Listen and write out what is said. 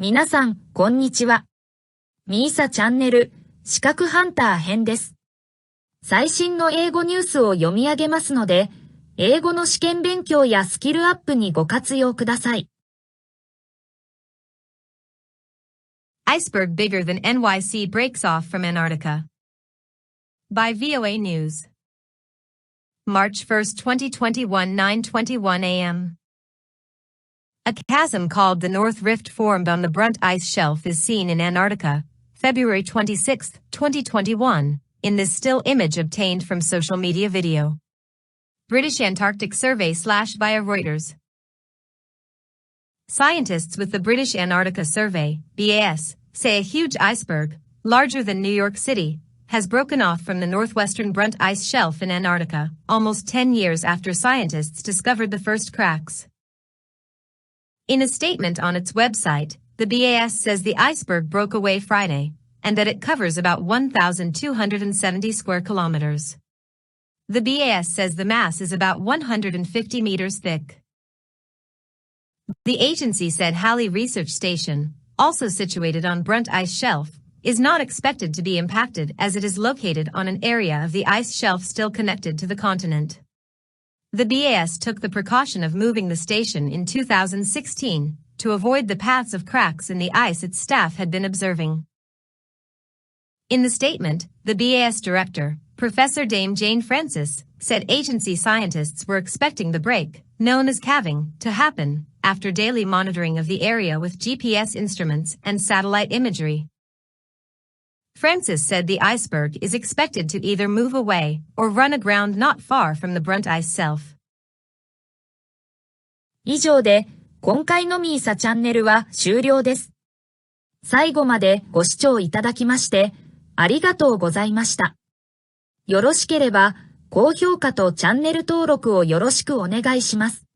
皆さん、こんにちは。みーさチャンネル、資格ハンター編です。最新の英語ニュースを読み上げますので、英語の試験勉強やスキルアップにご活用ください。Iceberg bigger than NYC breaks off from Antarctica. By VOA News. March 1st, 2021, 9:21 a.m. A chasm called the North Rift formed on the Brunt Ice Shelf is seen in Antarctica, February 26, 2021, in this still image obtained from social media video. British Antarctic Survey /via Reuters. Scientists with the British Antarctica Survey, BAS, say a huge iceberg, larger than New York City, has broken off from the northwestern Brunt Ice Shelf in Antarctica, almost 10 years after scientists discovered the first cracks. In a statement on its website, the BAS says the iceberg broke away Friday, and that it covers about 1,270 square kilometers. The BAS says the mass is about 150 meters thick. The agency said Halley Research Station, also situated on Brunt Ice Shelf, is not expected to be impacted as it is located on an area of the ice shelf still connected to the continent. The BAS took the precaution of moving the station in 2016 to avoid the paths of cracks in the ice its staff had been observing. In the statement, the BAS director, Professor Dame Jane Francis, said agency scientists were expecting the break, known as calving, to happen after daily monitoring of the area with GPS instruments and satellite imagery. Francis said the iceberg is expected to either move away or run aground not far from the Brunt Ice Shelf. 以上で、今回のみーさチャンネルは終了です。最後までご視聴いただきまして、ありがとうございました。よろしければ、高評価とチャンネル登録をよろしくお願いします。